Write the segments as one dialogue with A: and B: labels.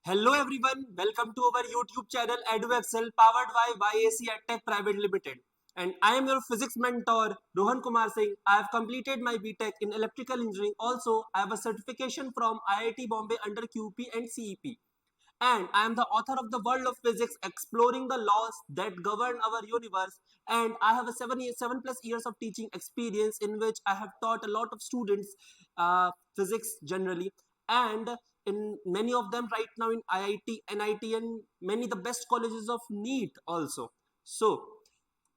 A: Hello everyone, welcome to our YouTube channel EduExcel powered by YAC EdTech Private Limited. And I am your physics mentor Rohan Kumar Singh. I have completed my BTech in electrical engineering. Also, I have a certification from IIT Bombay under QP and CEP. And I am the author of The World of Physics, Exploring the Laws That Govern Our Universe. And I have a 7+ years of teaching experience in which I have taught a lot of students physics generally. And in many of them right now in IIT, NIT, and many the best colleges of NEET also. So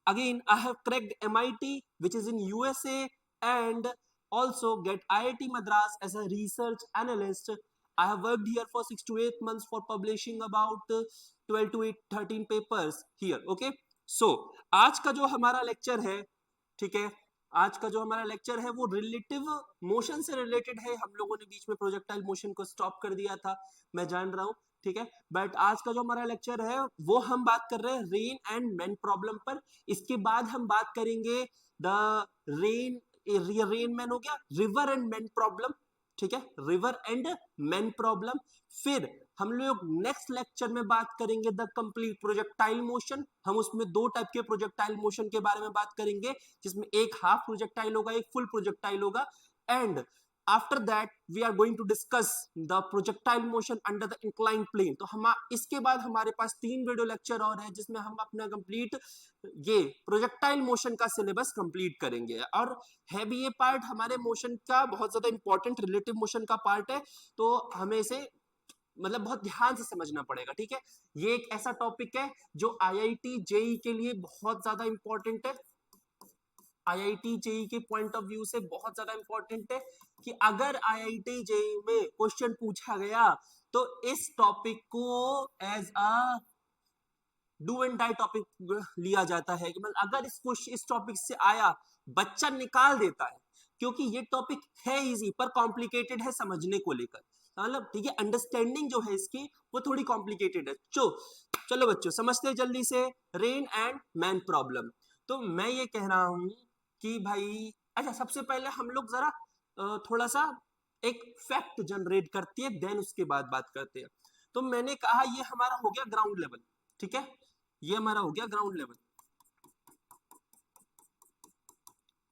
A: again, I have cracked MIT, which is in USA, and also get IIT Madras as a research analyst. I have worked here for 6 to 8 months for publishing about 12 to 13 papers here. Okay, so आज का जो हमारा lecture है, ठीक है, आज का जो हमारा लेक्चर है वो रिलेटिव मोशन से रिलेटेड है. हम लोगों ने बीच में प्रोजेक्टाइल मोशन को स्टॉप कर दिया था, मैं जान रहा हूँ, ठीक है. बट आज का जो हमारा लेक्चर है वो हम बात कर रहे हैं रेन एंड मैन प्रॉब्लम पर. इसके बाद हम बात करेंगे द रेन रेन मैन हो गया, रिवर एंड मैन प्रॉब्लम, ठीक है, रिवर एंड मैन प्रॉब्लम. फिर हम लोग नेक्स्ट लेक्चर में बात करेंगे द कंप्लीट प्रोजेक्टाइल मोशन. हम उसमें दो टाइप के प्रोजेक्टाइल मोशन के बारे में बात करेंगे, जिसमें एक हाफ प्रोजेक्टाइल होगा, एक फुल प्रोजेक्टाइल होगा. And after that we are going to discuss the projectile motion under the incline plane. तो हम इसके बाद हमारे पास 3 वीडियो लेक्चर और है जिसमें हम अपना कंप्लीट ये प्रोजेक्टाइल मोशन का सिलेबस कंप्लीट करेंगे. और है भी ये पार्ट हमारे मोशन का बहुत ज्यादा इंपॉर्टेंट, रिलेटिव मोशन का पार्ट है, तो हमें इसे मतलब बहुत ध्यान से समझना पड़ेगा, ठीक है. ये एक ऐसा टॉपिक है जो आईआईटी जेई के लिए बहुत ज्यादा इंपॉर्टेंट है. आईआईटी जेई के पॉइंट ऑफ व्यू से बहुत ज्यादा इंपॉर्टेंट है कि अगर आईआईटी जेई में क्वेश्चन पूछा गया तो इस टॉपिक को as a do and die topic लिया जाता है. कि मतलब अगर इस टॉपिक से आया, बच्चा निकाल देता है, क्योंकि ये टॉपिक है इजी पर कॉम्प्लिकेटेड है समझने को लेकर. मतलब ठीक है, अंडरस्टैंडिंग जो है इसकी वो थोड़ी कॉम्प्लिकेटेड है. चलो बच्चों समझते हैं जल्दी से रेन एंड मैन प्रॉब्लम. तो मैं ये कह रहा हूं कि भाई, अच्छा सबसे पहले हम लोग जरा थोड़ा सा एक फैक्ट जनरेट करती है, देन उसके बाद बात करते हैं. तो मैंने कहा ये हमारा हो गया ग्राउंड लेवल, ठीक है, ये हमारा हो गया ग्राउंड लेवल,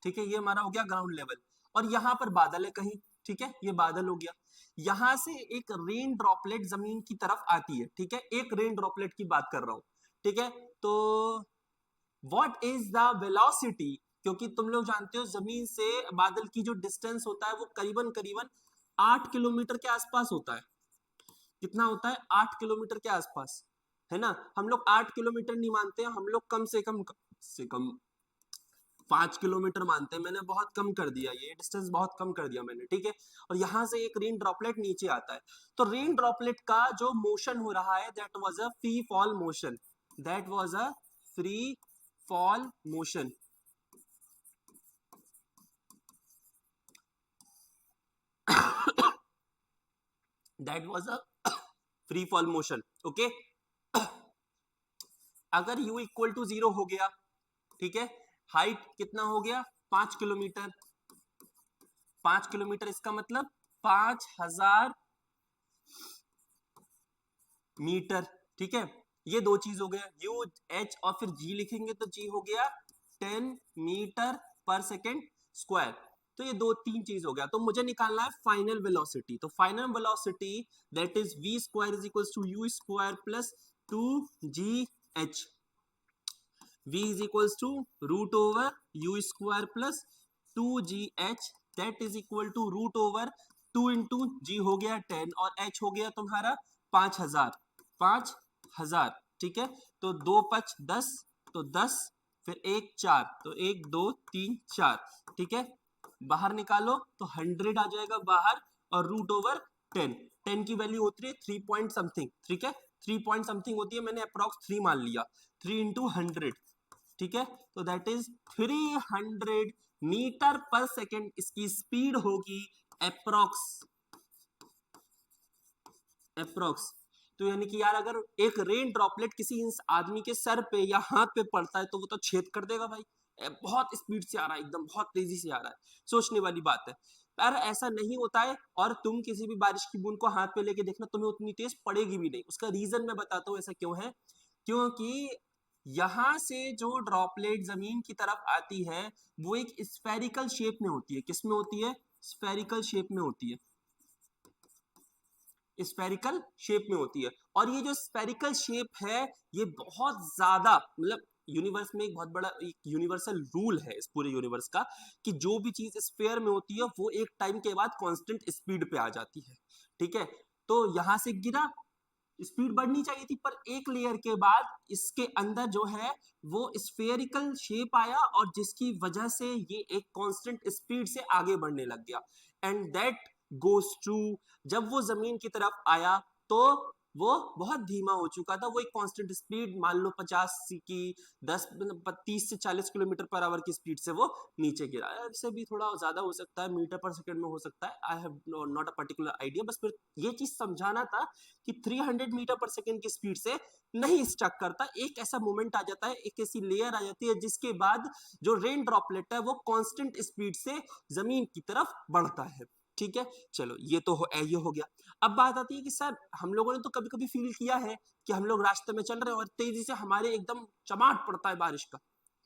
A: ठीक है, ये हमारा हो गया ग्राउंड लेवल. और यहाँ पर बादल है कहीं, ठीक है, ये बादल हो गया. यहां से एक रेन ड्रॉपलेट जमीन की तरफ आती है, ठीक है, एक रेन ड्रॉपलेट की बात कर रहा हूं, ठीक है. तो व्हाट इज द वेलोसिटी, क्योंकि तुम लोग जानते हो जमीन से बादल की जो डिस्टेंस होता है वो करीबन करीबन 8 किलोमीटर के आसपास होता है. कितना होता है? 8 किलोमीटर के आसपास, है ना. हम लोग 8 किलोमीटर नहीं मानते हैं, हम लोग कम से कम 5 किलोमीटर मानते हैं. मैंने बहुत कम कर दिया, ये डिस्टेंस बहुत कम कर दिया मैंने, ठीक है. और यहां से एक रेन ड्रॉपलेट नीचे आता है. तो रेन ड्रॉपलेट का जो मोशन हो रहा है that was a free fall motion, that was a free fall motion. That was a free fall motion, okay. अगर u इक्वल टू 0 हो गया, ठीक है, हाइट कितना हो गया? 5 किलोमीटर. 5 किलोमीटर इसका मतलब 5000 मीटर, ठीक है. ये दो चीज हो गया, यू एच और फिर जी लिखेंगे तो जी हो गया 10 मीटर पर सेकेंड स्क्वायर. तो ये दो तीन चीज हो गया. तो मुझे निकालना है फाइनल वेलोसिटी. तो final velocity that is v square is equal to u square plus 2gh. v is equals to root over u square plus 2gh, that is equal to root over 2 into g हो गया 10 और h हो गया तुम्हारा 5000. 5000, ठीक है. तो 2×5 = 10, तो 10, फिर 1 4, तो 1 2 3 4, ठीक है. बाहर निकालो तो 100 आ जाएगा बाहर, और रूट ओवर 10. 10 की वैल्यू होती है 3 पॉइंट समथिंग, ठीक है, 3 पॉइंट समथिंग होती है, मैंने अप्रॉक्स 3 मान लिया. 3 into 100, ठीक है. तो that is 300 metre per second इसकी स्पीड होगी अप्रॉक्स. अप्रॉक्स. तो यानी कि यार अगर एक रेन ड्रॉपलेट किसी आदमी के सर पे या हाथ पे पड़ता है तो वो तो छेद कर देगा भाई. बहुत स्पीड से आ रहा है, एकदम बहुत तेजी से आ रहा है, सोचने वाली बात है. पर ऐसा नहीं होता है, और तुम किसी भी बारिश की बूंद को हाथ पे लेके देखना, तुम्हें उतनी तेज पड़ेगी भी नहीं। उसका रीजन मैं बताता हूँ ऐसा क्यों है। क्योंकि यहां से जो ड्रॉपलेट जमीन की तरफ आती है वो एक स्फेरिकल शेप में होती है। किस में होती है? स्फेरिकल शेप में होती है। स्फेरिकल शेप में होती है, और ये जो स्फेरिकल शेप है ये बहुत ज्यादा, मतलब यूनिवर्स में एक बहुत बड़ा एक यूनिवर्सल रूल है इस पूरे यूनिवर्स का, कि जो भी चीज स्फेयर में होती है वो एक टाइम के बाद कांस्टेंट स्पीड पे आ जाती है। ठीक है, तो यहां से गिरा, स्पीड बढ़नी चाहिए थी, पर एक लेयर के बाद इसके अंदर जो है वो स्फेरिकल शेप आया, और जिसकी वजह से ये एक कांस्टेंट स्पीड से आगे बढ़ने लग गया। एंड दैट गोज टू, जब वो जमीन की तरफ आया तो वो बहुत धीमा हो चुका था। वो एक कांस्टेंट स्पीड मान लो 50 की 10 30 से 40 किलोमीटर पर आवर की स्पीड से वो नीचे गिरा। इससे भी थोड़ा ज्यादा हो सकता है, मीटर पर सेकंड में हो सकता है, I have not a particular idea. बस फिर ये चीज समझाना था कि 300 मीटर पर सेकंड की स्पीड से नहीं स्टक करता, एक ऐसा मोमेंट आ जाता है, एक ऐसी लेयर आ जाती है जिसके बाद जो रेन ड्रॉपलेट है वो कांस्टेंट स्पीड से जमीन की तरफ बढ़ता है। ठीक है, चलो ये तो ये हो गया। अब बात आती है कि सर हम लोगों ने तो कभी कभी फील किया है कि हम लोग रास्ते में चल रहे हैं और तेजी से हमारे एकदम चमाट पड़ता है बारिश का,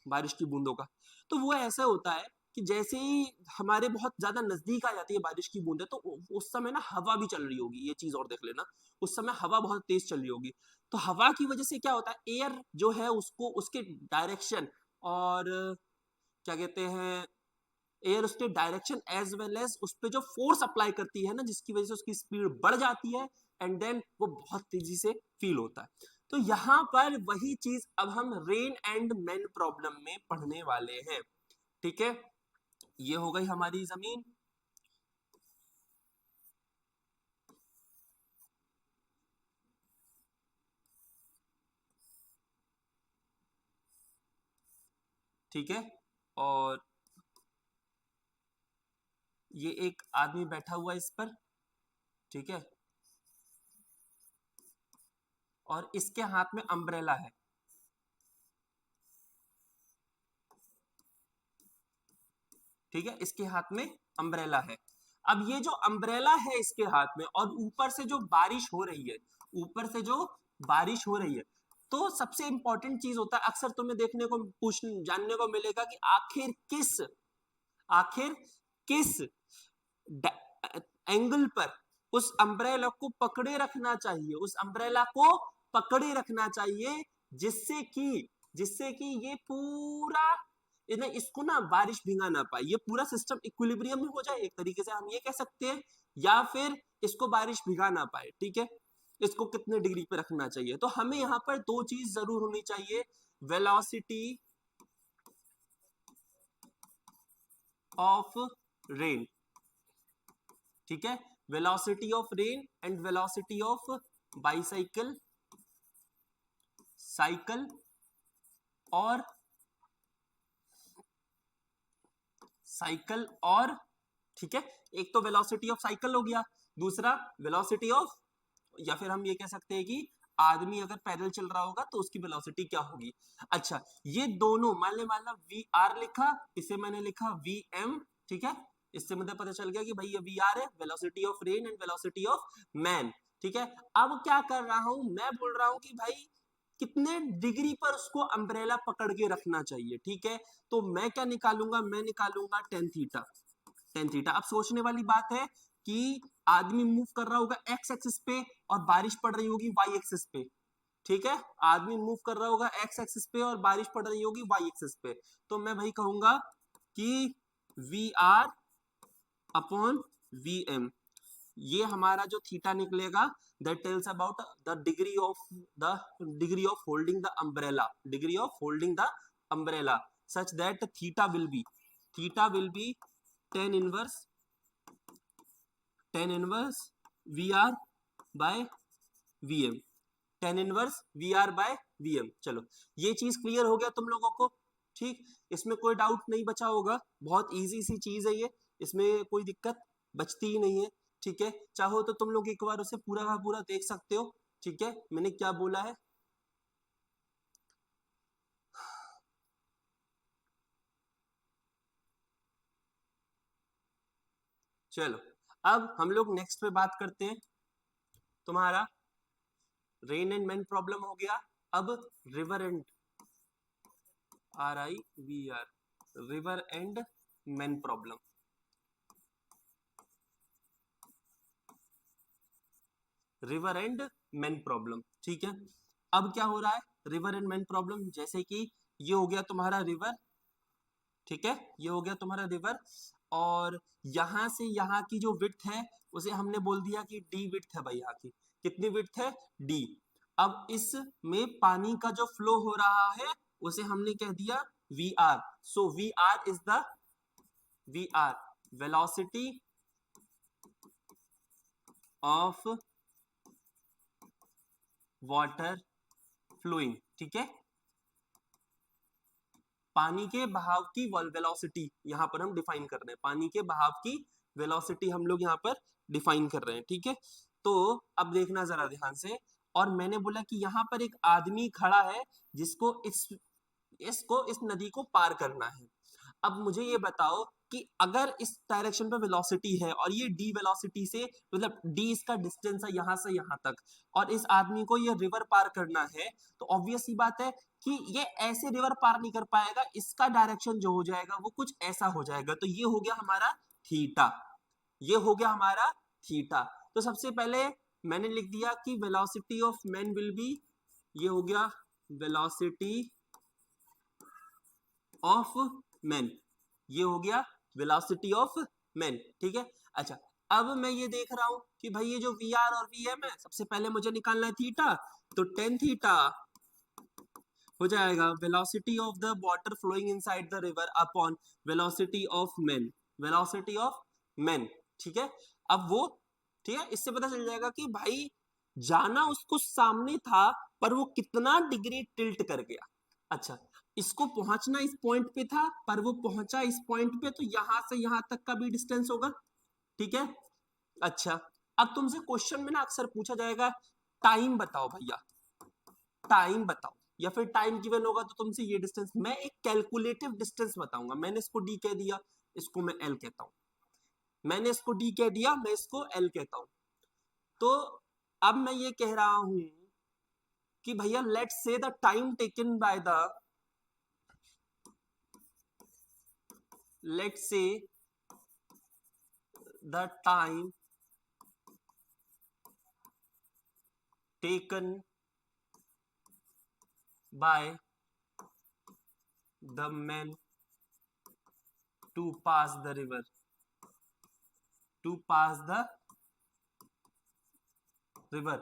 A: बारिश की बूंदों का। तो वो ऐसा होता है कि जैसे ही हमारे बहुत ज्यादा नजदीक आ जाती है बारिश की बूंदें, तो उस समय ना हवा भी चल रही होगी, ये चीज और देख लेना, उस समय हवा बहुत तेज चल रही होगी। तो हवा की वजह से क्या होता है, एयर जो है उसको उसके डायरेक्शन, और क्या कहते हैं, एयर उसके डायरेक्शन एज वेल एज उस पर जो फोर्स अप्लाई करती है ना, जिसकी वजह से उसकी स्पीड बढ़ जाती है, एंड देन वो बहुत तेजी से फील होता है। तो यहां पर वही चीज अब हम रेन एंड मैन प्रॉब्लम में पढ़ने वाले हैं। ठीक है, ये हो गई हमारी जमीन। ठीक है, और ये एक आदमी बैठा हुआ है इस पर। ठीक है, और इसके हाथ में अम्ब्रेला है। ठीक है, इसके हाथ में अम्ब्रेला है। अब ये जो अम्ब्रेला है इसके हाथ में, और ऊपर से जो बारिश हो रही है, ऊपर से जो बारिश हो रही है, तो सबसे इंपॉर्टेंट चीज होता है, अक्सर तुम्हें देखने को पूछ जानने को मिलेगा कि आखिर किस एंगल पर उस अम्ब्रेला को पकड़े रखना चाहिए, उस अम्ब्रेला को पकड़े रखना चाहिए, जिससे कि ये पूरा इन्हें इसको ना बारिश भिंगा ना पाए, ये पूरा सिस्टम इक्विलिब्रियम में हो जाए, एक तरीके से हम ये कह सकते हैं, या फिर इसको बारिश भिगा ना पाए। ठीक है, इसको कितने डिग्री पे रखना चाहिए, तो हमें यहाँ पर दो चीज जरूर होनी चाहिए, वेलोसिटी ऑफ रेन। ठीक है, velocity of rain and velocity of bicycle cycle, और साइकिल, और ठीक है, एक तो वेलोसिटी ऑफ साइकिल हो गया, दूसरा वेलोसिटी ऑफ, या फिर हम ये कह सकते हैं कि आदमी अगर पैदल चल रहा होगा तो उसकी वेलोसिटी क्या होगी। अच्छा, ये दोनों मान लो वी आर लिखा, इसे मैंने लिखा वी एम। ठीक है, इससे मुझे पता चल गया कि भाई ये वी आर है, velocity of rain and velocity of man. ठीक है, अब क्या कर रहा हूं, मैं बोल रहा हूं कि भाई कितने डिग्री पर उसको अम्ब्रेला पकड़ के रखना चाहिए। ठीक है, तो मैं क्या निकालूंगा, मैं निकालूंगा टेन थीटा। टेन थीटा, अब सोचने वाली बात है कि आदमी मूव कर रहा होगा एक्स एक्सिस पे और बारिश पड़ रही होगी वाई एक्सिस पे। ठीक है, आदमी मूव कर रहा होगा एक्स एक्सिस पे और बारिश पड़ रही होगी वाई एक्सिस पे, तो मैं भाई कहूंगा कि v r upon v m, ये हमारा जो थीटा निकलेगा, that tells about the degree of holding the umbrella, degree of holding the umbrella, such that theta will be tan inverse v r by v m, tan inverse v r by v m. चलो, ये चीज clear हो गया तुम लोगों को। ठीक, इसमें कोई डाउट नहीं बचा होगा, बहुत इजी सी चीज है ये, इसमें कोई दिक्कत बचती ही नहीं है। ठीक है, चाहो तो तुम लोग एक बार उसे पूरा का पूरा देख सकते हो। ठीक है, मैंने क्या बोला है। चलो अब हम लोग नेक्स्ट पे बात करते हैं। तुम्हारा रेन एंड मैन प्रॉब्लम हो गया। अब river and RIVR river and man problem. River and man problem, ठीक है। अब क्या हो रहा है, रिवर एंड मैन प्रॉब्लम, जैसे कि ये हो गया तुम्हारा रिवर, ठीक है, ये हो गया तुम्हारा रिवर, और यहां से यहाँ की जो विड्थ है उसे हमने बोल दिया कि डी विड्थ है भाई। यहाँ की कितनी विड्थ है, डी। अब इसमें पानी का जो फ्लो हो रहा है उसे हमने कह दिया VR। So v r velocity of water flowing, ठीक है। पानी के बहाव की वेलोसिटी यहां पर हम डिफाइन कर रहे हैं, पानी के बहाव की वेलोसिटी हम लोग यहाँ पर डिफाइन कर रहे हैं, ठीक है। तो अब देखना जरा ध्यान से, और मैंने बोला कि यहाँ पर एक आदमी खड़ा है जिसको इस नदी को पार करना है। अब मुझे ये बताओ कि अगर इस डायरेक्शन पे वेलोसिटी है और ये डी वेलोसिटी से, मतलब डी इसका डिस्टेंस है यहाँ से यहाँ तक, और इस आदमी को ये रिवर पार करना है, तो ऑब्वियस सी बात है कि ये ऐसे रिवर पार नहीं कर पाएगा, इसका डायरेक्शन जो हो जाएगा वो कुछ ऐसा हो जाएगा। तो ये हो गया हमारा थीटा, ये हो गया हमारा थीटा। तो सबसे पहले मैंने लिख दिया कि velocity of man will be, ये हो गया वेलोसिटी ऑफ मैन, ये हो गया वेलोसिटी ऑफ मैन, ठीक है। अच्छा, अब मैं ये देख रहा हूं कि भाई ये जो VR और VM है, सबसे पहले मुझे निकालना है थीटा, तो टेन थीटा हो जाएगा velocity of the water flowing inside the river upon velocity of man, velocity of man, ठीक है। अब वो, ठीक है, इससे पता चल जाएगा कि भाई जाना उसको सामने था पर वो कितना डिग्री टिल्ट कर गया। अच्छा, इसको पहुंचना इस पॉइंट पे था पर वो पहुंचा इस पॉइंट पे, तो यहां से यहां तक का भी डिस्टेंस होगा, ठीक है। अच्छा, अब तुमसे क्वेश्चन में ना अक्सर पूछा जाएगा टाइम बताओ भैया, टाइम बताओ, या फिर टाइम गिवन होगा तो तुमसे ये डिस्टेंस, मैं एक कैलकुलेटिव डिस्टेंस बताऊंगा। मैंने इसको डी कह दिया, इसको मैं एल कहता हूं, मैंने इसको डी कह दिया, मैं इसको एल कहता हूं। तो अब मैं ये कह रहा हूं कि भैया let's say the time taken by the, let's say the time taken by the man to pass the river, to pass the river,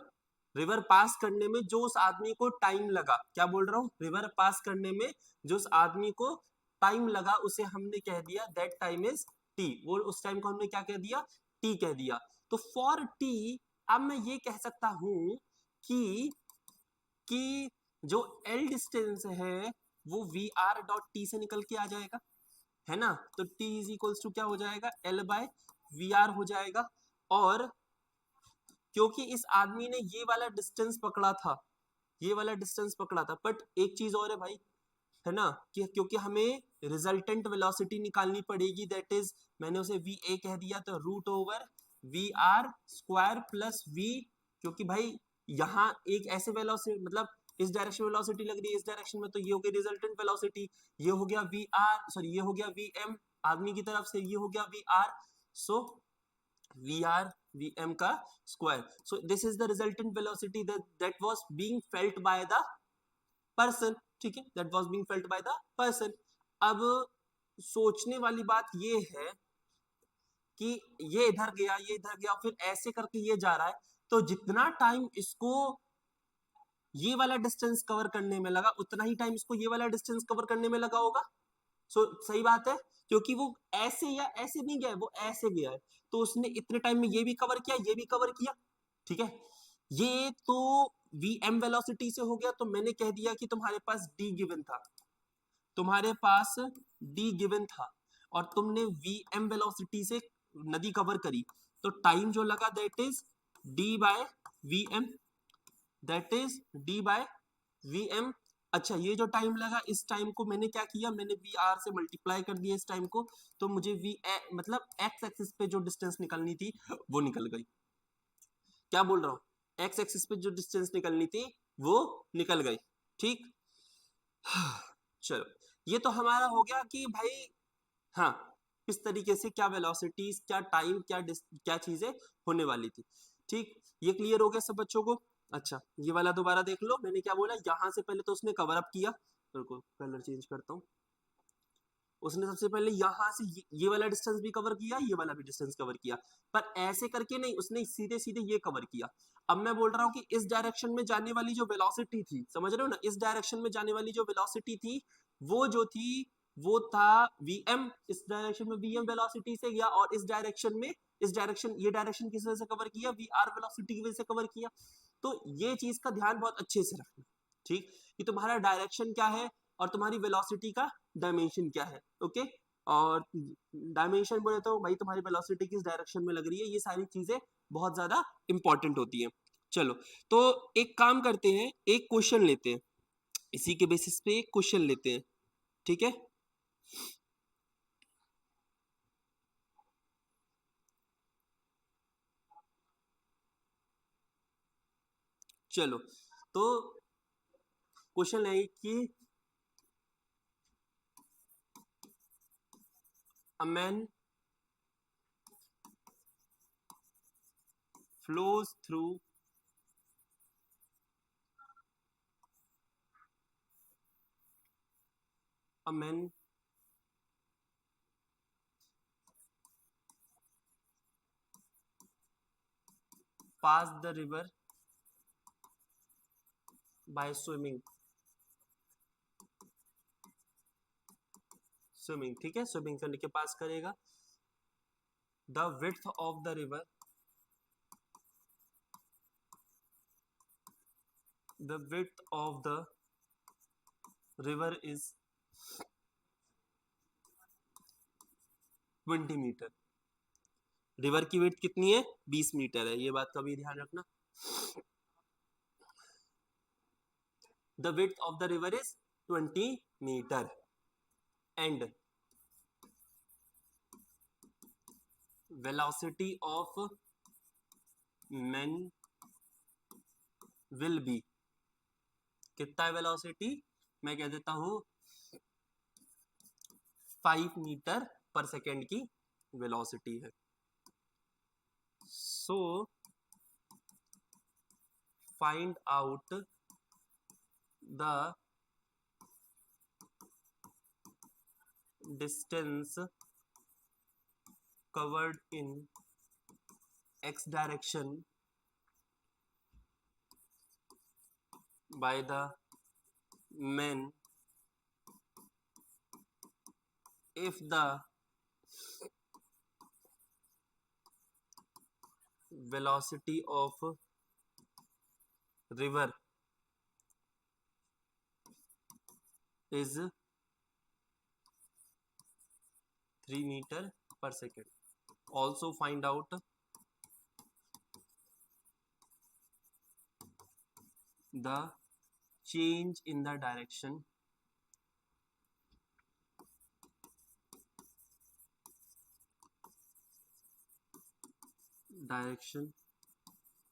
A: river pass करने में जो उस आदमी को टाइम लगा, क्या बोल रहा हूं, रिवर पास करने में जो उस आदमी को टाइम लगा उसे हमने कह दिया दैट टाइम इज टी, वो उस टाइम को हमने क्या कह दिया, टी कह दिया। तो फॉर टी अब मैं ये कह सकता हूं कि जो एल डिस्टेंस है वो VR.T से निकल के आ जाएगा, है ना। तो T इज इक्वल्स टू क्या हो जाएगा, L/VR हो जाएगा। और क्योंकि इस आदमी ने ये वाला डिस्टेंस पकड़ा था, ये वाला डिस्टेंस पकड़ा था, बट एक चीज और है भाई, है ना, कि क्योंकि हमें रिजल्टेंट वेलोसिटी निकालनी पड़ेगी, दैट इज मैंने उसे VA कह दिया, तो √/VR² प्लस V, क्योंकि भाई यहाँ एक ऐसे वेलोसिटी, मतलब इस डायरेक्शन वेलोसिटी लग रही है इस डायरेक्शन में, तो ये हो गया रिजल्टेंट वेलोसिटी, ये हो गया VR, सॉरी ये हो गया VM आदमी की तरफ से, ये हो गया VR, सो VR VM का square. So this is the resultant velocity that was being felt by the person, ठीक है, that was being felt by the person। अब सोचने वाली बात ये है कि ये इधर गया, ये इधर गया, फिर ऐसे करके ये जा रहा है, तो जितना टाइम इसको ये वाला डिस्टेंस कवर करने में लगा उतना ही टाइम इसको ये वाला डिस्टेंस कवर करने में लगा होगा। सही बात है, क्योंकि वो ऐसे या ऐसे नहीं गया, वो ऐसे गया है, तो उसने इतने टाइम में ये भी कवर किया, ये भी कवर किया, ठीक है। ये तो VM वेलोसिटी से हो गया, तो मैंने कह दिया कि तुम्हारे पास D गिवन था, तुम्हारे पास D गिवन था, और तुमने VM वेलोसिटी से नदी कवर करी, तो टाइम जो लगा that is D/VM, that is D/VM। अच्छा, ये जो टाइम लगा इस टाइम को मैंने क्या किया, मैंने वी आर से मल्टीप्लाई कर दिया इस टाइम को, तो मुझे मतलब एक्स एक्सिस पे जो डिस्टेंस निकलनी थी वो निकल गई। क्या बोल रहा हूँ, एक्स एक्सिस पे जो डिस्टेंस निकलनी थी वो निकल गई। ठीक, चलो ये तो हमारा हो गया कि भाई हाँ किस तरीके से क्या वेलोसिटीज, क्या टाइम, क्या चीजें होने वाली थी। ठीक, ये क्लियर हो गया सब बच्चों को। अच्छा, ये वाला दोबारा देख लो, मैंने क्या बोला, यहां से पहले तो उसने कवर अप किया, बिल्कुल कलर चेंज करता हूँ। उसने सबसे पहले यहां से ये वाला डिस्टेंस भी कवर किया, ये वाला भी डिस्टेंस कवर किया, पर ऐसे करके नहीं, उसने सीधे सीधे ये कवर किया। अब मैं बोल रहा हूँ कि इस डायरेक्शन में जाने वाली जो वेलोसिटी थी, समझ रहे हो ना, इस डायरेक्शन में जाने वाली जो वेलोसिटी थी वो जो थी वो था vm, इस डायरेक्शन में vm वेलोसिटी से गया, और इस डायरेक्शन में, इस डायरेक्शन, ये डायरेक्शन किस वजह से कवर किया, vr वेलोसिटी की वजह से कवर किया। तो ये चीज का ध्यान बहुत अच्छे से रखना। ठीक, कि तुम्हारा डायरेक्शन क्या है और तुम्हारी वेलोसिटी का डायमेंशन क्या है। ओके, और डायमेंशन बोले तो भाई तुम्हारी वेलोसिटी किस डायरेक्शन में लग रही है, ये सारी चीजें बहुत ज्यादा इंपॉर्टेंट होती है। चलो, तो एक काम करते हैं, एक क्वेश्चन लेते हैं, इसी के बेसिस पे एक क्वेश्चन लेते हैं। ठीक है, चलो तो क्वेश्चन है कि a man flows through a man pass the river by swimming, swimming, ठीक है, स्विमिंग करने के पास करेगा। The width of the river, the width of the river is 20 metre. River की विड्थ कितनी है, 20 मीटर है, ये बात का भी ध्यान रखना। the width of the river is 20 meter and velocity of man will be, कितना है वेलोसिटी, मैं कह देता हूं 5 मीटर पर सेकेंड की वेलोसिटी है। So find out the distance covered in x direction by the man if the velocity of river is 3 meter per second. Also find out the change in the direction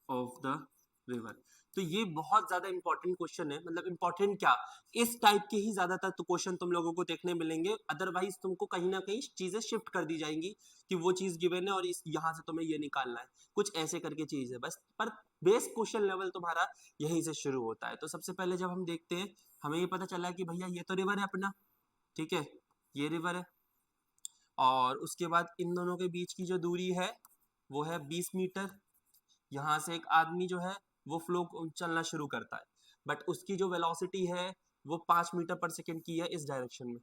A: of the river। तो ये बहुत ज्यादा important question है, मतलब important क्या, इस type के ही ज्यादातर तो क्वेश्चन तुम लोगों को देखने मिलेंगे, अदरवाइज तुमको कहीं ना कहीं चीजें शिफ्ट कर दी जाएंगी कि वो चीज गिवन है और इस यहाँ से तुम्हें ये निकालना है, कुछ ऐसे करके चीज है बस, पर बेस क्वेश्चन लेवल तुम्हारा यहीं से शुरू होता है। तो सबसे पहले जब हम देखते हैं, हमें ये पता चला कि भैया ये तो रिवर है अपना, ठीक है, ये रिवर है, और उसके बाद इन दोनों के बीच की जो दूरी है वो है 20 मीटर। यहाँ से एक आदमी जो है वो फ्लो चलना शुरू करता है, बट उसकी जो वेलोसिटी है वो 5 मीटर पर सेकेंड की है इस डायरेक्शन में,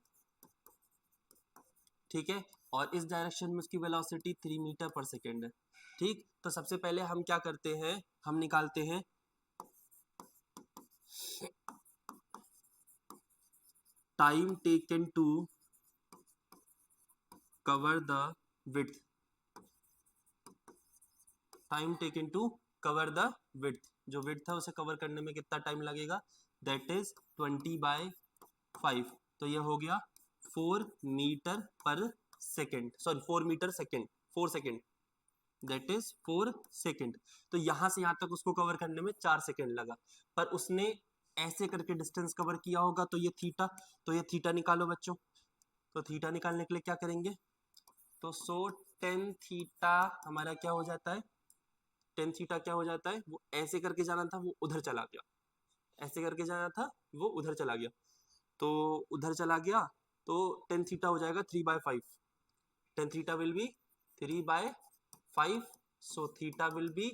A: ठीक है, और इस डायरेक्शन में उसकी वेलोसिटी 3 मीटर पर सेकेंड है। ठीक, तो सबसे पहले हम क्या करते हैं, हम निकालते हैं time taken to cover the width, time taken to cover the width, जो विड्थ है उसे कवर करने में कितना टाइम लगेगा, दैट इज 20/5, तो ये हो गया 4 metre per second, sorry 4 metre second, 4 second, that is 4 second. तो यहां से यहां तक उसको कवर करने में 4 सेकेंड लगा, पर उसने ऐसे करके डिस्टेंस कवर किया होगा, तो ये थीटा, तो ये थीटा निकालो बच्चों। तो थीटा निकालने के लिए क्या करेंगे, तो सो टेन थीटा हमारा क्या हो जाता है, टेन थीटा क्या हो जाता है, वो ऐसे करके जाना था वो उधर चला गया, ऐसे करके जाना था वो उधर चला गया, तो उधर चला गया, तो टेन थीटा हो जाएगा 3/5, tan theta will B 3/5, so theta will be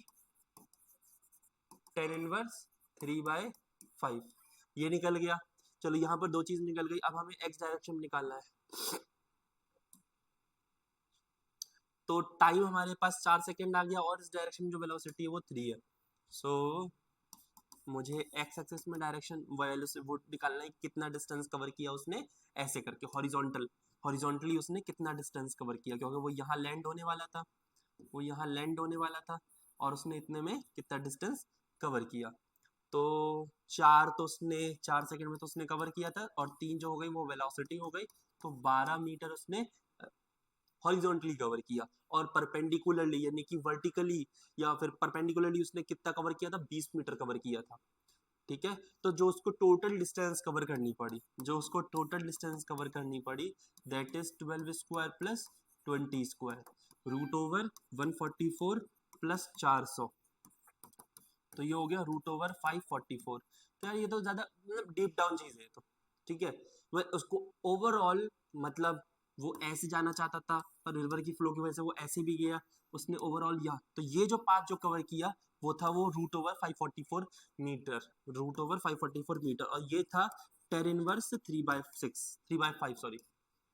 A: tan inverse 3/5, ये निकल गया। चलो यहाँ पर दो चीज निकल गई, अब हमें एक्स डायरेक्शन में निकालना है, तो टाइम हमारे पास 4 सेकेंड आ गया, और इस डायरेक्शन में जो वेलोसिटी है वो 3 है। सो मुझे एक्स एक्सिस में डायरेक्शन वैल्यू से वो निकालना है, कितना डिस्टेंस कवर किया उसने, ऐसे करके हॉरिजॉन्टली उसने कितना डिस्टेंस कवर किया, क्योंकि वो यहाँ लैंड होने वाला था, वो यहाँ लैंड होने वाला था, और उसने इतने में कितना डिस्टेंस कवर किया, तो 4 तो उसने 4 सेकंड में तो उसने कवर किया था, और 3 जो हो गई वो वेलोसिटी हो गई, तो 12 मीटर उसने हॉरिजॉन्टली कवर किया, और परपेंडिकुलरली यानी कि वर्टिकली या फिर परपेंडिकुलरली उसने कितना कवर किया था, 20 मीटर कवर किया था। ठीक है, तो जो उसको टोटल डिस्टेंस कवर करनी पड़ी, जो उसको टोटल डिस्टेंस कवर करनी पड़ी, that is 12 square plus 20 square root over 144 plus 400, तो ये हो गया रूट ओवर 544। तो यार ये तो ज्यादा मतलब डीप डाउन चीज है, तो ठीक है, वह उसको ओवरऑल मतलब वो ऐसे जाना चाहता था, पर रिवर की फ्लो की वजह से वो ऐसे भी गया, उसने ओवरऑल यह तो ये जो पाथ जो कवर किया वो था वो root over 544 metre, root over 544 metre, और ये था टेन इनवर्स 3/6, 3/5 सॉरी।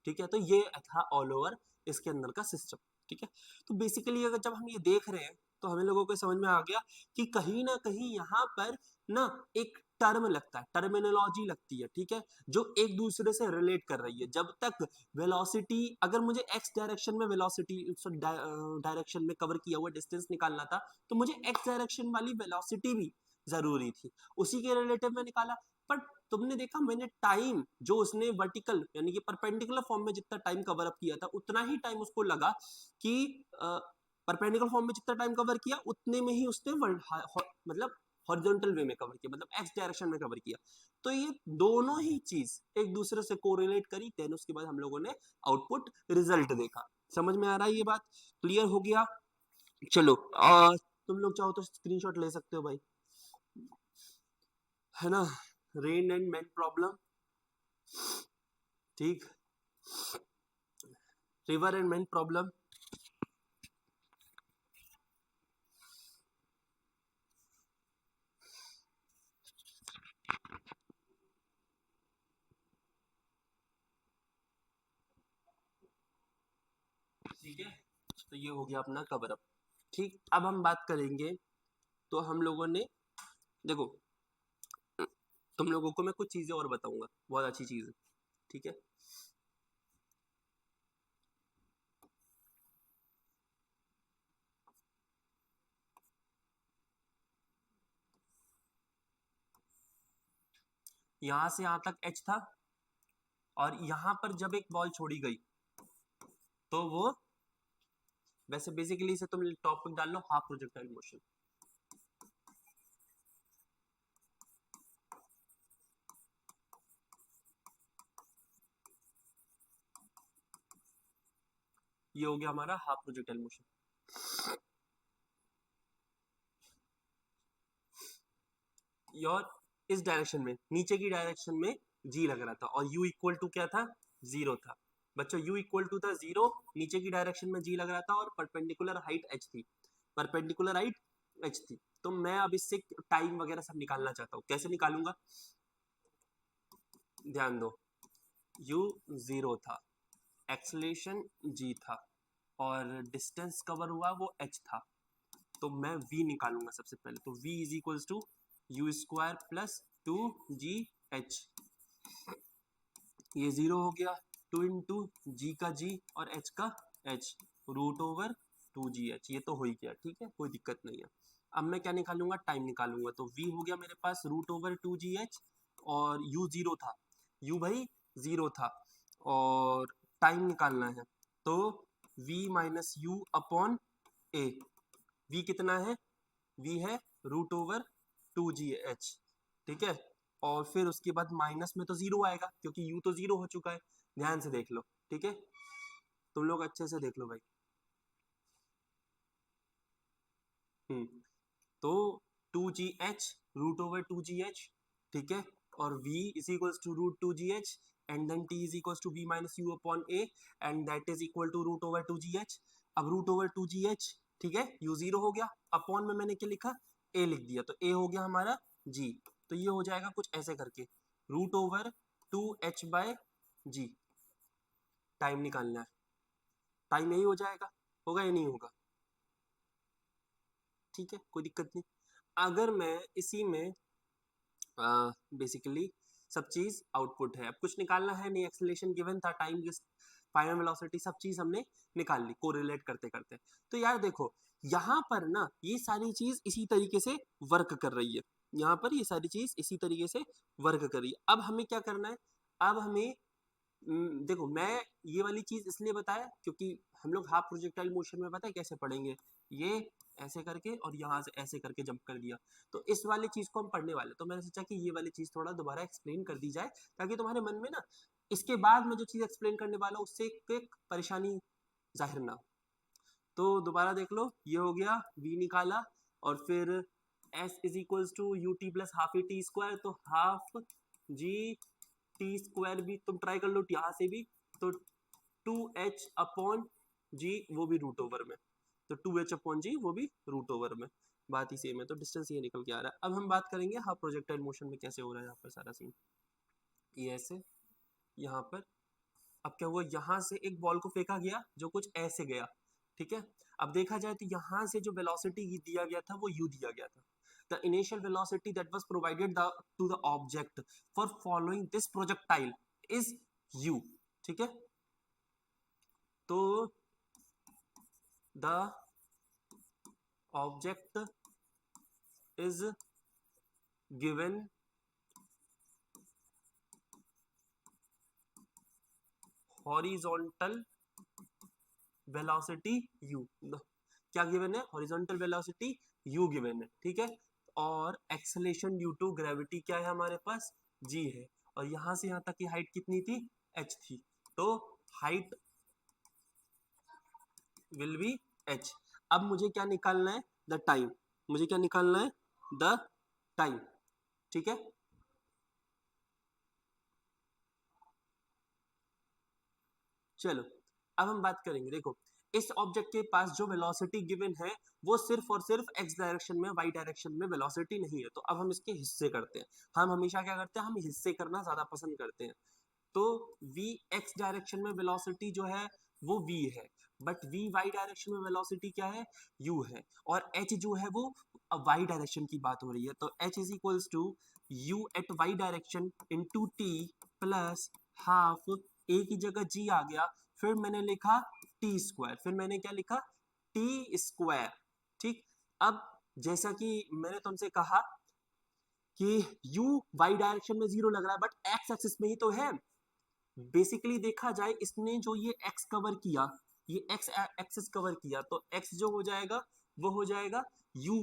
A: ठीक है, तो ये था ऑल ओवर इसके अंदर का सिस्टम। ठीक है, तो बेसिकली अगर जब हम ये देख रहे हैं तो हमें लोगों को समझ में आ गया कि कहीं ना कहीं यहाँ पर ना एक टर्म लगता है, टर्मिनोलॉजी लगती है, ठीक है, जो एक दूसरे से रिलेट कर रही है। जब तक वेलोसिटी, अगर मुझे एक्स डायरेक्शन में वेलोसिटी डायरेक्शन में कवर किया हुआ डिस्टेंस निकालना था, तो मुझे एक्स डायरेक्शन वाली वेलोसिटी भी जरूरी थी, उसी के रिलेटिव में निकाला। बट तुमने देखा मैंने टाइम जो उसने वर्टिकल यानी कि परपेंडिकुलर फॉर्म में जितना टाइम कवर अप किया था, उतना ही टाइम उसको लगा कि परपेंडिकुलर फॉर्म में जितना टाइम कवर किया उतने में ही उसने मतलब हॉरिजॉन्टल वे में कवर किया, मतलब एक्स डायरेक्शन में कवर किया। तो ये दोनों ही चीज एक दूसरे से कोरिलेट करी, देन उसके बाद हम लोगों ने आउटपुट रिजल्ट देखा। समझ में आ रहा है ये बात, क्लियर हो गया? चलो तुम लोग चाहो तो स्क्रीनशॉट ले सकते हो भाई, है ना। रेन एंड मैन प्रॉब्लम, ठीक, रिवर एंड मैन प्रॉब्लम, ठीक है, तो ये हो गया अपना कवर अप। ठीक, अब हम बात करेंगे, तो हम लोगों ने देखो, तुम लोगों को मैं कुछ चीजें और बताऊंगा, बहुत अच्छी चीज है, ठीक है। यहां से यहां तक एच था, और यहां पर जब एक बॉल छोड़ी गई तो वो, वैसे बेसिकली इसे तुम टॉपिक डाल लो हाफ प्रोजेक्टाइल मोशन, ये हो गया हमारा हाफ प्रोजेक्टाइल मोशन। और इस डायरेक्शन में, नीचे की डायरेक्शन में जी लग रहा था, और u इक्वल टू क्या था, जीरो था। बच्चों u इक्वल टू था जीरो, नीचे की डायरेक्शन में जी लग रहा था, और परपेंडिकुलर हाइट h थी, परपेंडिकुलर हाइट h थी। तो मैं अब इससे टाइम वगैरह सब निकालना चाहता हूँ, कैसे निकालूंगा, ध्यान दो, u जीरो था, एक्सलेशन g था, और डिस्टेंस कवर हुआ वो h था, तो मैं v निकालूंगा सबसे पहले। तो v is equals to u square plus 2gh, ये जीरो हो गया, 2 इंटू जी का जी और h का h, रूट ओवर 2gh, ये तो हो ही गया, ठीक है, कोई दिक्कत नहीं है। अब मैं क्या निकालूंगा, टाइम निकालूंगा, तो v हो गया मेरे पास रूट ओवर 2gh और u 0 था, u भाई 0 था और टाइम निकालना है तो v माइनस यू अपॉन ए। v कितना है, v है रूट ओवर 2gh, ठीक है। और फिर उसके बाद माइनस में तो 0 आएगा क्योंकि u तो 0 हो चुका है, ध्यान से देख लो, ठीक है, तुम लोग अच्छे से देख लो भाई। तो 2gh रूट ओवर 2gh, ठीक है, और v is equals to root 2gh and then t is equals to v minus u upon a and that is equal to root over 2gh। अब रूट ओवर 2gh, ठीक है, u 0 हो गया, upon में मैंने क्या लिखा, a लिख दिया, तो a हो गया हमारा g। तो ये हो जाएगा कुछ ऐसे करके root over 2h by g। Time निकालना है, टाइम यही हो जाएगा, होगा या नहीं होगा, ठीक है, कोई दिक्कत नहीं। अगर मैं इसी में बेसिकली सब चीज आउटपुट है, अब कुछ निकालना है नहीं, एक्सेलरेशन गिवन था, टाइम फाइनल वेलोसिटी, सब चीज हमने निकाल ली कोरिलेट करते करते। तो यार देखो यहाँ पर ना ये सारी चीज इसी तरीके से वर्क कर रही है, यहाँ पर ये सारी चीज इसी तरीके से वर्क कर रही है। अब हमें क्या करना है, अब हमें देखो मैं ये वाली चीज इसलिए बताया क्योंकि हम लोग हाफ प्रोजेक्टाइल मोशन में पता है कैसे पढ़ेंगे, ये ऐसे करके और यहाँ से ऐसे करके जंप कर दिया, तो इस वाली चीज को हम पढ़ने वाले, तो मैंने सोचा कि ये वाली चीज थोड़ा दोबारा एक्सप्लेन कर दी जाए ताकि तुम्हारे मन में ना इसके बाद मैं जो चीज एक्सप्लेन करने वाला हूँ उससे एक परेशानी जाहिर ना हो। तो दोबारा देख लो, ये हो गया v निकाला और फिर s is equals to u t plus half a t square, तो हाफ जी टी स्क्वायर भी तुम ट्राई कर लो यहाँ से भी, तो 2h अपॉन जी वो भी रूट ओवर में, तो 2h अपॉन जी वो भी रूट ओवर में, बात ही सेम है, तो डिस्टेंस ये निकल के आ रहा है। अब हम बात करेंगे हाफ प्रोजेक्टाइल मोशन में कैसे हो रहा है यहाँ पर सारा सीन, ये ऐसे यहाँ पर। अब क्या हुआ, यहाँ से एक बॉल को फेंका गया जो कुछ ऐसे गया, ठीक है। अब देखा जाए तो यहाँ से जो वेलोसिटी दिया गया था वो u दिया गया था, the initial velocity that was provided to the object for following this projectile is u, ठीक है। तो the object is given horizontal velocity u, क्या गिवन है, हॉरिजॉन्टल वेलोसिटी u गिवन है, ठीक है। और एक्सेलेरेशन ड्यू टू ग्रेविटी क्या है हमारे पास, g है, और यहां से यहां तक की हाइट कितनी थी, h थी, तो हाइट विल बी h। अब मुझे क्या निकालना है, द टाइम, मुझे क्या निकालना है, द टाइम, ठीक है। चलो अब हम बात करेंगे, देखो इस ऑब्जेक्ट के पास जो वेलोसिटी गिवन है वो सिर्फ और सिर्फ x डायरेक्शन में, y डायरेक्शन में वेलोसिटी नहीं है, तो अब हम इसके हिस्से करते हैं। हम हमेशा क्या करते हैं, हम हिस्से करना ज्यादा पसंद करते हैं। तो v x डायरेक्शन में वेलोसिटी जो है वो v है, बट v y डायरेक्शन में वेलोसिटी क्या है, u है, और h जो है वो y डायरेक्शन की बात हो रही है, तो h is equals to u at y direction into t plus half a की जगह g आ गया, फिर मैंने लिखा टी स्क्वायर, फिर मैंने क्या लिखा, टी स्क्वायर, ठीक। अब जैसा कि मैंने तुमसे कहा कि u y डायरेक्शन में 0 लग रहा है बट x एक्सिस में ही तो है, बेसिकली देखा जाए इसने जो ये x कवर किया, ये x एक्सिस कवर किया, तो x जो हो जाएगा वो हो जाएगा u,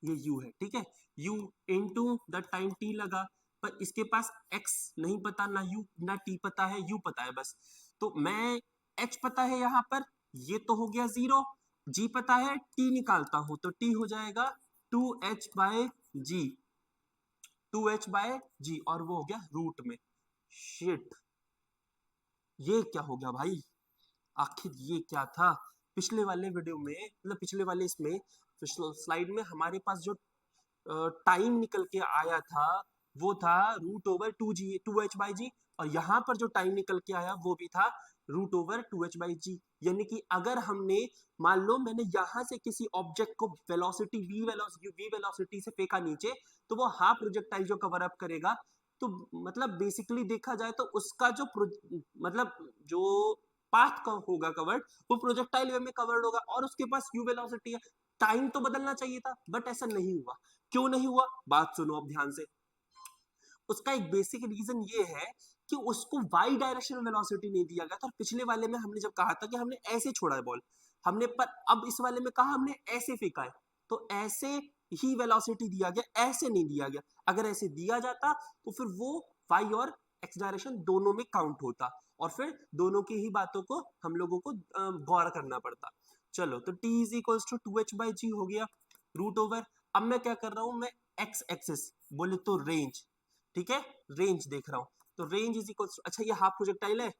A: ये u है, ठीक है, u into the time t लगा, पर इसके पास x नहीं पता, ना u ना t पता है, u पता है बस, तो मैं h पता है यहाँ पर, ये तो हो गया 0, g पता है, t निकालता हूं तो t हो जाएगा 2h बाय जी, 2h बाय जी, और वो हो गया रूट में। शिट, ये क्या हो गया भाई, आखिर ये क्या था, पिछले वाले वीडियो में, मतलब पिछले वाले इसमें स्लाइड में हमारे पास जो टाइम निकल के आया था वो था रूट ओवर 2h/g, और यहाँ पर जो टाइम निकल के आया वो भी था रूट ओवर 2h/g, यानी कि अगर हमने मान लो मैंने यहाँ से किसी ऑब्जेक्ट को वेलोसिटी v वेलोसिटी से फेंका नीचे, तो वो हाफ प्रोजेक्टाइल जो कवर अप करेगा, तो मतलब बेसिकली देखा जाए तो उसका जो मतलब जो पाथ का होगा कवर्ड, वो प्रोजेक्टाइल वे में कवर्ड होगा, और उसके पास u वेलोसिटी है, टाइम तो बदलना चाहिए था बट ऐसा नहीं हुआ। क्यों नहीं हुआ, बात सुनो अब ध्यान से। उसका एक बेसिक रीजन ये है कि उसको वाई डायरेक्शनल वेलोसिटी नहीं दिया गया था। और पिछले वाले में हमने जब कहा था कि हमने ऐसे छोड़ा है बॉल हमने, पर अब इस वाले में कहा हमने ऐसे फेंका है, तो ऐसे ही वेलोसिटी दिया गया, ऐसे नहीं दिया गया। अगर ऐसे दिया जाता तो फिर वो वाई और एक्स डायरेक्शन दोनों में काउंट होता और फिर दोनों की ही बातों को हम लोगों को गौर करना पड़ता। चलो, तो t is equals to 2h/g हो गया रूट ओवर। अब मैं क्या कर रहा हूं, मैं एक्स एक्सिस बोले तो रेंज, ठीक है, रेंज देख रहा हूं, तो रेंज इज इक्वल्स टू, अच्छा ये हाफ प्रोजेक्टाइल है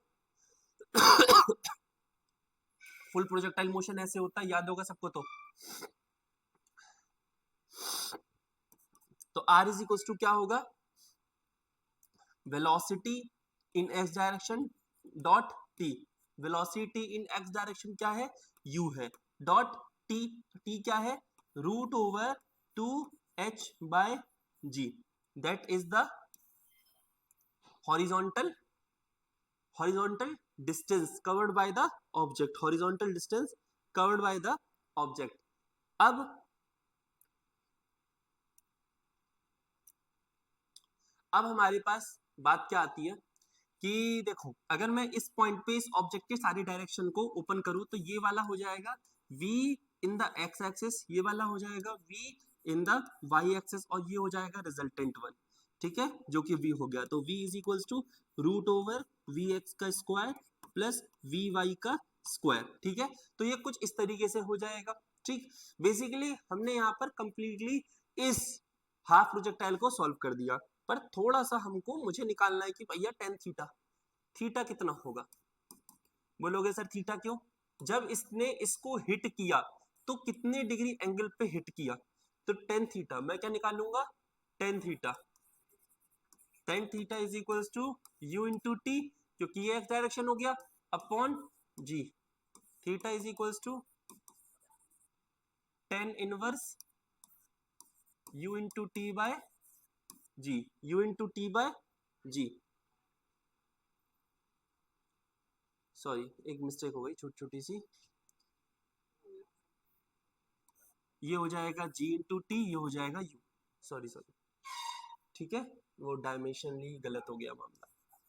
A: फुल प्रोजेक्टाइल मोशन ऐसे होता है, याद होगा सबको। तो आर इज इक्वल्स टू क्या होगा, velocity in x direction dot t, velocity in x direction क्या है, u है, डॉट टी, टी क्या है, root over 2h/g, that is the horizontal distance covered by the object, horizontal distance covered by the object. अब हमारे पास बात क्या आती है कि देखो, अगर मैं इस पॉइंट पे इस ऑब्जेक्ट के सारी डायरेक्शन को ओपन करूं तो ये वाला हो जाएगा v in the x axis, ये वाला हो जाएगा v in the y axis, और ये हो जाएगा रिजल्टेंट वन, ठीक है, जो कि v हो गया। तो v is equals to root over v x का स्क्वायर प्लस वी वाई का स्क्वायर, ठीक है। तो ये कुछ इस तरीके से हो जाएगा, ठीक। बेसिकली हमने यहाँ पर कंप्लीटली इस हाफ प्रोजेक्टाइल को सॉल्व कर दिया, पर थोड़ा सा हमको मुझे निकालना है कि भैया टेन थीटा, थीटा कितना होगा। बोलोगे सर थीटा क्यों, जब इसने इसको हिट किया तो कितने डिग्री एंगल पे हिट किया, तो टेन थीटा मैं क्या निकालूंगा, tan theta, tan theta is equals to u into t, क्योंकि ये एक्स डायरेक्शन हो गया, upon g, theta is equals to tan inverse u into t by g, u into t by g, sorry एक mistake हो गई छोटी छोटी सी, ये हो जाएगा g इंटू टी, ये हो जाएगा u, सॉरी सॉरी, ठीक है, वो डायमेंशनली गलत हो गया मामला,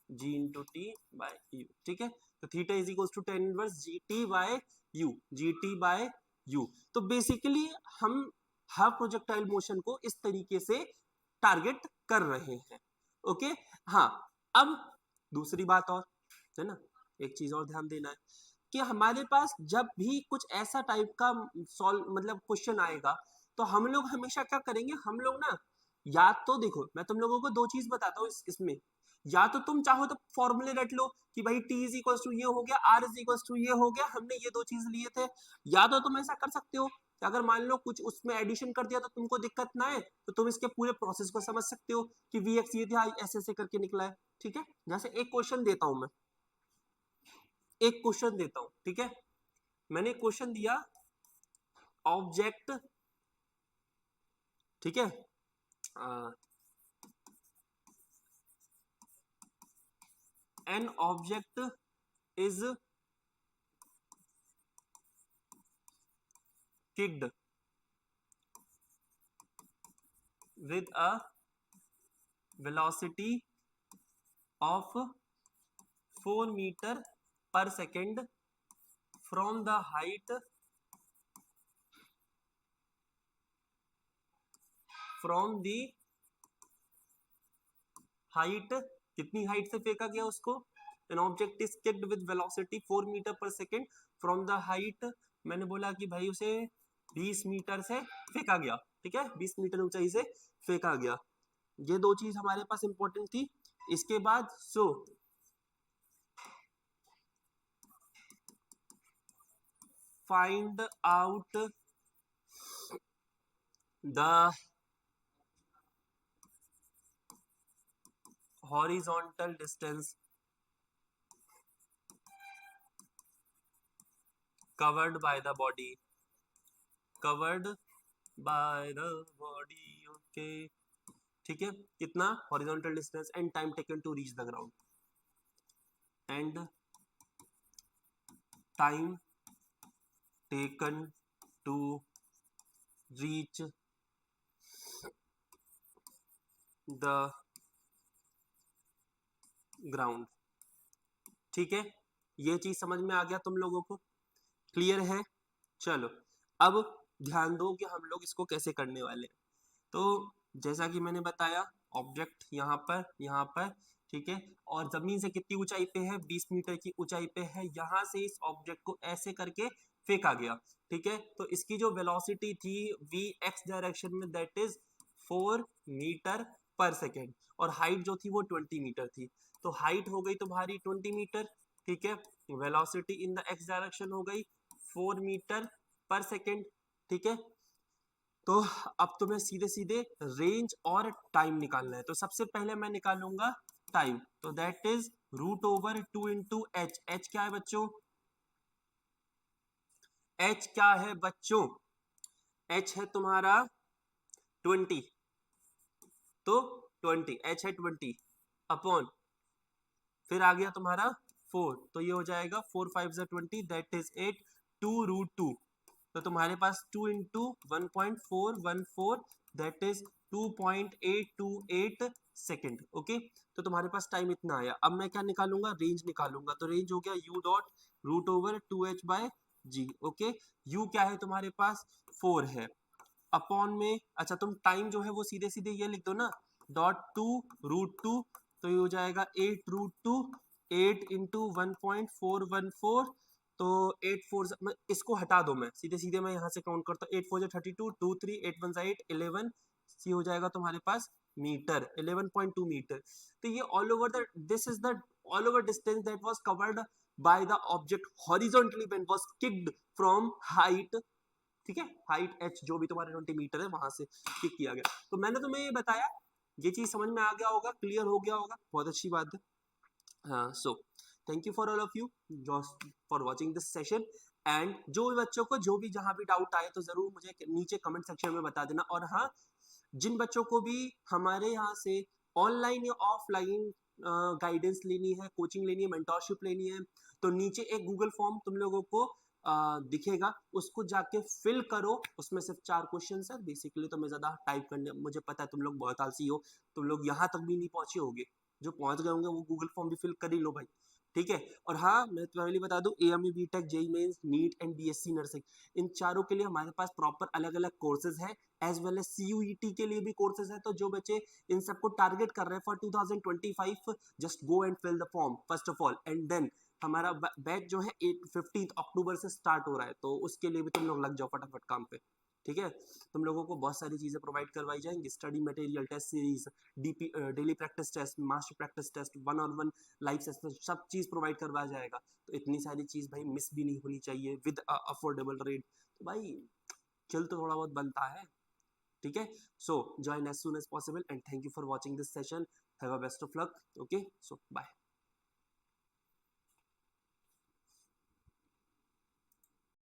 A: g into t by u, ठीक है। तो theta is equals to tan inverse g t by u, g t by u. तो बेसिकली हम हाफ प्रोजेक्टाइल मोशन को इस तरीके से टारगेट कर रहे हैं, ओके। हाँ, अब दूसरी बात और है ना, एक चीज और ध्यान देना है कि हमारे पास जब भी कुछ ऐसा टाइप का सॉल्व मतलब क्वेश्चन आएगा तो हम लोग हमेशा क्या करेंगे, हम लोग ना, या तो देखो मैं तुम लोगों को दो चीज बताता हूँ इसमें, या तो तुम चाहो तो फॉर्मूले रट लो कि भाई टी इज इक्वल टू ये हो गया, आर इज इक्वल टू ये हो गया, हमने ये दो चीज लिए थे। या तो तुम ऐसा कर सकते हो कि अगर मान लो कुछ उसमें एडिशन कर दिया तो तुमको दिक्कत ना है, तो तुम इसके पूरे प्रोसेस को समझ सकते हो कि वी एक्स ये था ऐसे ऐसे करके निकला है, ठीक है। जैसे एक क्वेश्चन देता हूं मैं, एक क्वेश्चन देता हूं, ठीक है। मैंने क्वेश्चन दिया ऑब्जेक्ट, ठीक है, N object is kicked with a velocity of 4 meter per second from the height कितनी हाइट से फेंका गया उसको, an object is kicked with velocity 4 metre per second from the height, मैंने बोला कि भाई उसे 20 मीटर से फेंका गया, ठीक है, 20 मीटर ऊंचाई से फेंका गया। ये दो चीज हमारे पास इंपॉर्टेंट थी। इसके बाद find out the horizontal distance covered by the body, okay, ठीक है, कितना horizontal distance and time taken to reach the ground, and time taken to reach the ground. ठीक है, ये चीज समझ में आ गया तुम लोगों को? क्लियर है? चलो अब ध्यान दो कि हम लोग इसको कैसे करने वाले हैं। तो जैसा कि मैंने बताया, ऑब्जेक्ट यहाँ पर, ठीक है, और जमीन से कितनी ऊंचाई पे है? 20 मीटर की ऊंचाई पे है। यहाँ से इस ऑब्जेक्ट को ऐसे करके फेंका गया, ठीक है। तो इसकी जो वेलोसिटी थी वी एक्स डायरेक्शन में, that is 4 metre per second, और हाइट जो थी वो 20 मीटर थी। तो हाइट हो गई तुम्हारी 20 मीटर, ठीक है। Velocity in the x direction हो गई 4 मीटर पर सेकेंड, ठीक है। तो अब तुम्हें सीधे सीधे रेंज और टाइम निकालना है। तो सबसे पहले मैं निकालूंगा टाइम, तो that is √2 into H. H क्या है बच्चों? एच क्या है बच्चों? एच है तुम्हारा 20, तो 20, एच है 20 अपॉन, फिर आ गया तुम्हारा 4, तो ये हो जाएगा 4 5 20, दैट इज 8, 2√2। तो तुम्हारे पास 2 into 1.414, that is 2.828 second. Okay, तो तुम्हारे पास टाइम इतना आया। अब मैं क्या निकालूंगा? रेंज निकालूंगा। तो रेंज हो गया u डॉट √2h बाय जी। ओके, u क्या है तुम्हारे पास? 4 है, अपॉन में, अच्छा तुम टाइम जो है वो सीधे सीधे ये लिख दो ना, .2√2, तो ये हो जाएगा 8√2, 8 इंटू 1.414, तो 8 4, इसको हटा दो, मैं सीधे सीधे मैं यहाँ से काउंट करता हूँ, 8 4 32, 2 3 8 1 8 11, सी हो जाएगा तुम्हारे पास मीटर, 11.2 मीटर। तो ये all over the, this is the all over distance that was covered by the object horizontally when was kicked from height, ठीक है, हाइट एच जो भी तुम्हारे 20 मीटर है वहां से किक किया गया। तो मैंने तुम्हें ये बताया, ये चीज समझ में आ गया होगा, क्लियर हो गया होगा, बहुत अच्छी बात है। हाँ, so thank you for all of you for watching this session. And जो भी बच्चों को जो भी जहां भी डाउट आए तो जरूर मुझे नीचे कमेंट सेक्शन में बता देना। और हाँ, जिन बच्चों को भी हमारे यहाँ से ऑनलाइन या ऑफलाइन गाइडेंस लेनी है, कोचिंग लेनी है, मेंटोरशिप लेनी है, तो नीचे एक गूगल फॉर्म तुम लोगों को दिखेगा, उसको जाके फिल करो। उसमें सिर्फ 4 क्वेश्चन है बेसिकली, तो मैं ज्यादा टाइप करने, मुझे पता है तुम लोग बहुत आलसी हो, तुम लोग यहाँ तक भी नहीं पहुंचे होगे, जो पहुंच गए होंगे वो गूगल फॉर्म भी फिल कर ही लो भाई, ठीक है। और हाँ, मैं तुम्हें बता दूं, AMU, BTech, JEE mains, NEET and BSc nursing, इन चारों के लिए हमारे पास प्रॉपर अलग अलग कोर्सेज हैं, एज वेल एज सीयूईटी के लिए भी कोर्सेज हैं। तो जो बच्चे इन सबको टारगेट कर रहे हैं for 2025, just go and fill the form first of all, and then हमारा बैच जो है 15 अक्टूबर से स्टार्ट हो रहा है, तो उसके लिए भी तुम लोग लग जाओ फटाफट काम पे, ठीक है। तुम लोगों को बहुत सारी चीजें प्रोवाइड करवाई जाएंगी, study material, test series, daily practice test, master practice test, 1-on-1 live session, सब चीज प्रोवाइड करवाया जाएगा। तो इतनी सारी चीज भाई मिस भी नहीं होनी चाहिए विद अफोर्डेबल रेट। तो भाई चिल तो थोड़ा बहुत बनता है, ठीक है। So join as soon as possible, and thank you for watching this session. Have a best of luck. Okay, so bye.